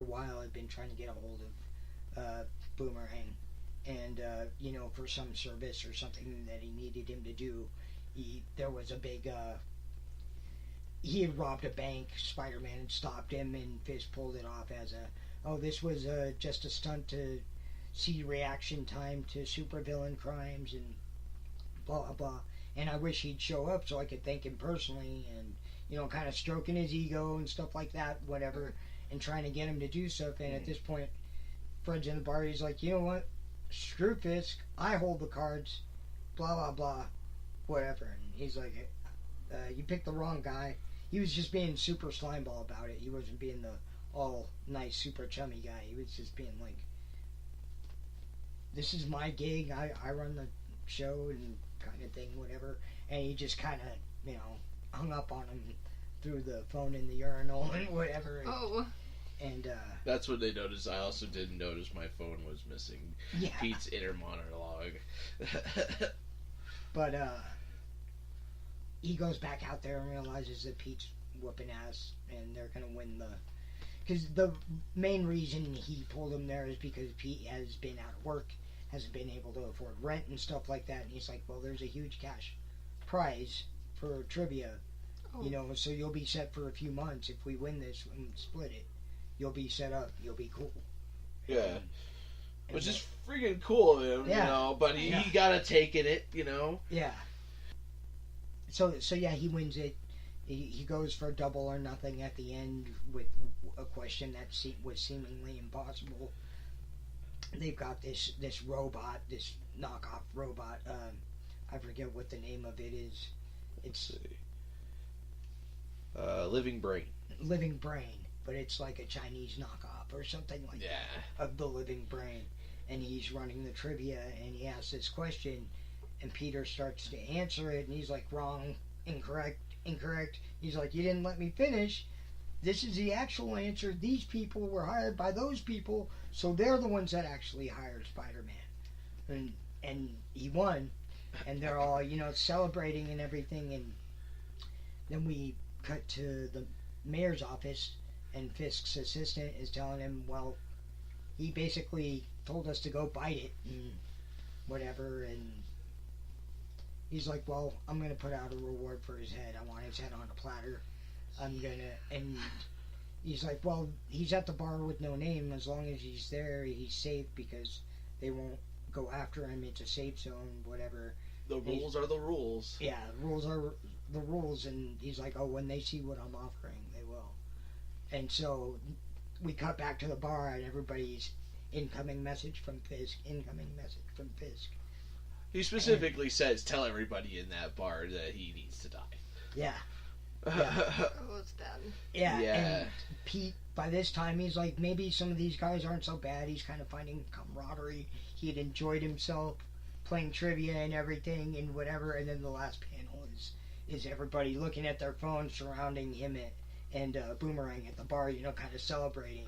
a while had been trying to get a hold of Boomerang, and for some service or something that he needed him to do. There was a big. He had robbed a bank. Spider-Man had stopped him, and Fisk pulled it off as a, oh, this was just a stunt to see reaction time to supervillain crimes and blah blah blah. And I wish he'd show up so I could thank him personally, and kind of stroking his ego and stuff like that, whatever, and trying to get him to do stuff. And at this point, Fred's in the bar. He's like, you know what? Screw Fisk. I hold the cards. Blah blah blah, whatever. And he's like, you picked the wrong guy. He was just being super slimeball about it. He wasn't being the all nice, super chummy guy. He was just being like, this is my gig. I run the show and kind of thing, whatever. And he just kind of, hung up on him, threw the phone in the urinal and whatever. Oh. And that's what they noticed. I also didn't notice my phone was missing. Yeah. Pete's inner monologue. But he goes back out there and realizes that Pete's whooping ass, and they're gonna win the. Because the main reason he pulled him there is because Pete has been out of work, hasn't been able to afford rent and stuff like that, and he's like, well, there's a huge cash prize for trivia, so you'll be set for a few months if we win this and split it. You'll be set up. You'll be cool. Yeah. Which is freaking cool of him, but he gotta take it, Yeah. So yeah, he wins it. He goes for double or nothing at the end with a question that was seemingly impossible. They've got this robot, this knockoff robot. I forget what the name of it is. It's Living Brain. Living Brain, but it's like a Chinese knockoff or something like that of the Living Brain. And he's running the trivia, and he asks this question, and Peter starts to answer it, and he's like, wrong, incorrect. He's like, you didn't let me finish. This is the actual answer. These people were hired by those people, so they're the ones that actually hired Spider-Man. And he won, and they're all, celebrating and everything, and then we cut to the mayor's office, and Fisk's assistant is telling him, well, he basically told us to go bite it and whatever, and he's like, well, I'm going to put out a reward for his head. I want his head on a platter. And he's like, well, he's at the bar with no name. As long as he's there, he's safe because they won't go after him. It's a safe zone, whatever. The rules are the rules. Yeah, rules are the rules, and he's like, oh, when they see what I'm offering, they will. And so we cut back to the bar, and everybody's incoming message from Fisk. He specifically says, tell everybody in that bar that he needs to die. Yeah. Oh, it's done. Yeah. And Pete, by this time, he's like, maybe some of these guys aren't so bad. He's kind of finding camaraderie. He had enjoyed himself playing trivia and everything and whatever. And then the last panel is everybody looking at their phones surrounding him and Boomerang at the bar, kind of celebrating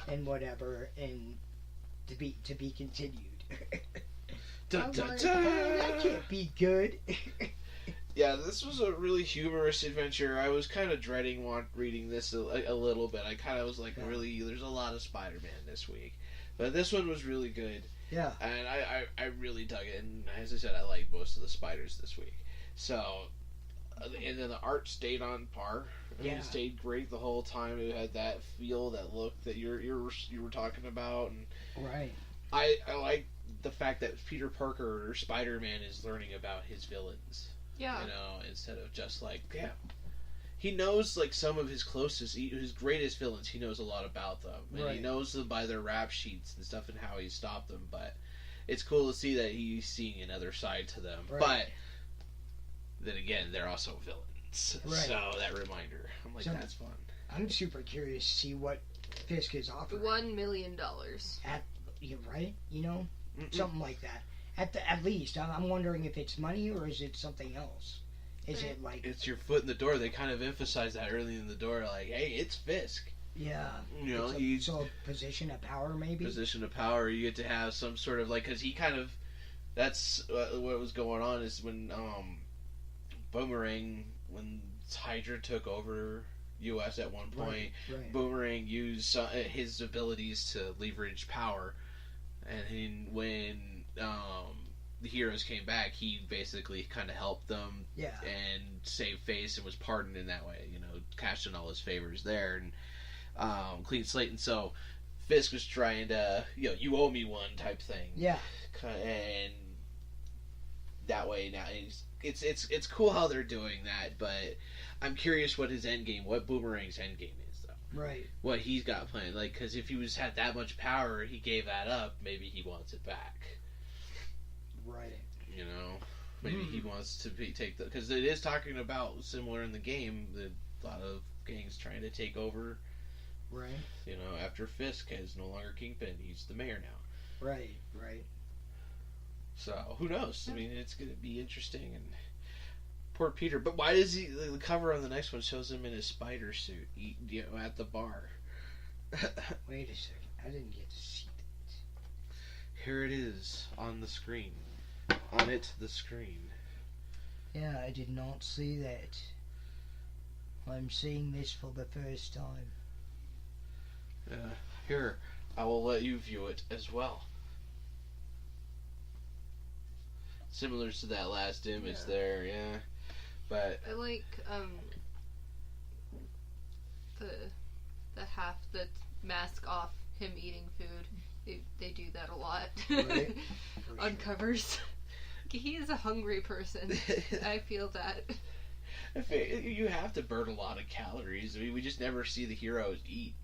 and whatever. And to be continued. Dun, dun, Like, dun. that can't be good. Yeah, this was a really humorous adventure. I was kind of dreading reading this a little bit. I kind of was like, really, there's a lot of Spider-Man this week. But this one was really good. Yeah. And I really dug it. And as I said, I liked most of the spiders this week. So, and then the art stayed on par. Yeah. It stayed great the whole time. It had that feel, that look that you were talking about. And Right. I like the fact that Peter Parker or Spider-Man is learning about his villains. Yeah. Instead of just like, yeah. He knows, like, some of his his greatest villains, he knows a lot about them. And he knows them by their rap sheets and stuff and how he stopped them. But it's cool to see that he's seeing another side to them. Right. But then again, they're also villains. Right. So that reminder. I'm like, that's fun. I'm super curious to see what Fisk is offering. $1 million. Right? Something like that. At least, I'm wondering if it's money or is it something else. Is it like... It's your foot in the door. They kind of emphasize that early in the door, like, hey, it's Fisk. Yeah. So a position of power, maybe? Position of power. You get to have some sort of, like, because he kind of... That's what was going on is when Boomerang, when Hydra took over U.S. at one point. Right. Boomerang used his abilities to leverage power, and when the heroes came back, he basically kind of helped them and saved face and was pardoned in that way. Cashed in all his favors there and clean slate. And so Fisk was trying to, you owe me one type thing. Yeah. And that way now it's cool how they're doing that, but I'm curious what Boomerang's end game is, though. Right. What he's got planned, because if he had that much power, he gave that up. Maybe he wants it back. Right. Maybe he wants to take because it is talking about similar in the game. A lot of gangs trying to take over. Right. After Fisk is no longer Kingpin, he's the mayor now. Right. So who knows? I mean, it's going to be interesting. And poor Peter. But why does he? The cover on the next one shows him in his spider suit, at the bar. Wait a second. I didn't get to see that. Here it is on the screen. The screen. Yeah, I did not see that. I'm seeing this for the first time. Here, I will let you view it as well. Similar to that last image there, yeah. But I like the half the mask off him eating food. They do that a lot. Right. On covers. He is a hungry person. I feel that. You have to burn a lot of calories. I mean, we just never see the heroes eat.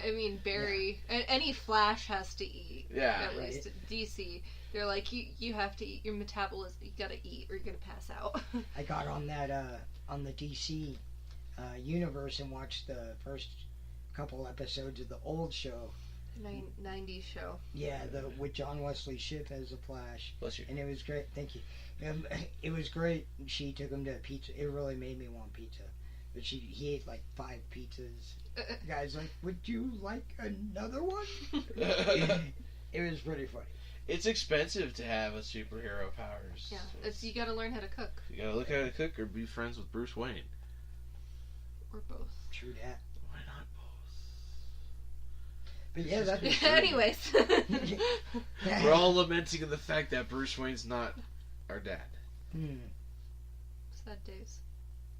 I mean, Barry, any Flash has to eat. Yeah. At least DC. They're like, you have to eat. Your metabolism, you gotta eat or you're gonna pass out. I got on that, on the DC universe and watched the first couple episodes of the old show. 90s show. Yeah, with John Wesley Shipp as the Flash. Bless you. And it was great. Thank you. It was great. She took him to pizza. It really made me want pizza. But he ate like 5 pizzas. The guy's like, would you like another one? It was pretty funny. It's expensive to have a superhero powers. Yeah, you gotta learn how to cook. You gotta look how to cook or be friends with Bruce Wayne. Or both. True that. Why not both? But yeah, that's anyways. We're all lamenting the fact that Bruce Wayne's not our dad. Sad days.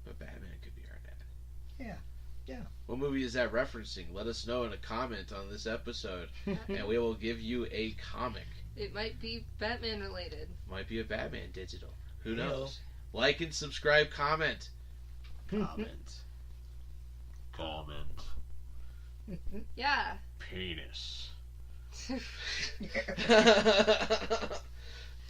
But Batman could be our dad. Yeah. What movie is that referencing? Let us know in a comment on this episode, and we will give you a comic. It might be Batman related. Might be a Batman digital. Who knows? Like and subscribe, comment. Comment. Yeah. Penis. It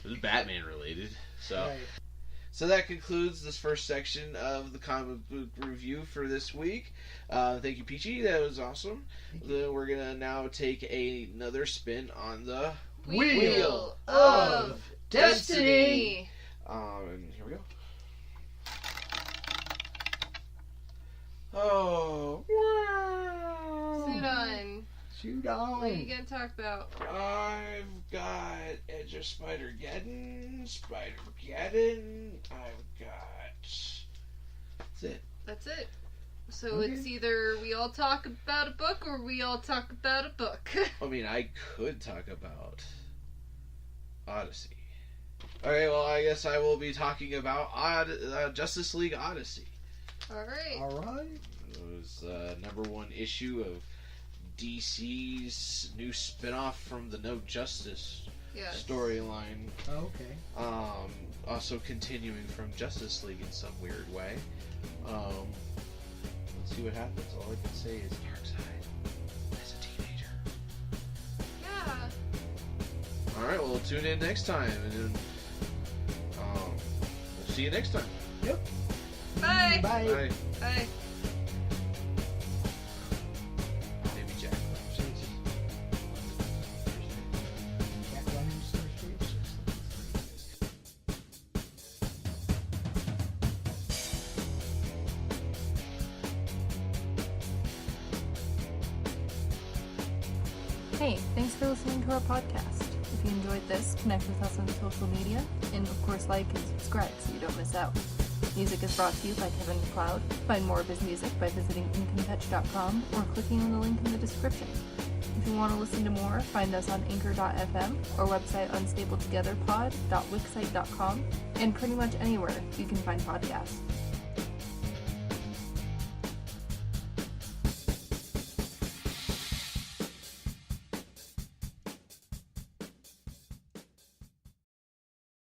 was Batman related. So that concludes this first section of the comic book review for this week. Thank you, Peachy. That was awesome. We're going to now take another spin on the Wheel of Destiny. And here we go. Oh. Sudon. What are you going to talk about? I've got Edge of Spider-Geddon. I've got... That's it. So it's either we all talk about a book or we all talk about a book. I mean, I could talk about Odyssey. Okay, well, I guess I will be talking about Justice League Odyssey. Alright. It was #1 issue of DC's new spin-off from the No Justice storyline. Oh, okay. Also continuing from Justice League in some weird way. Let's see what happens. All I can say is Darkseid as a teenager. Yeah. Alright, well, tune in next time, and then we'll see you next time. Yep. Bye. Bye. Bye. Maybe Jack. Hey, thanks for listening to our podcast. If you enjoyed this, connect with us on social media, and of course like and subscribe so you don't miss out. Music is brought to you by Kevin MacLeod. Find more of his music by visiting incompetch.com or clicking on the link in the description. If you want to listen to more, find us on anchor.fm or website unstablettogetherpod.wixsite.com and pretty much anywhere you can find podcasts.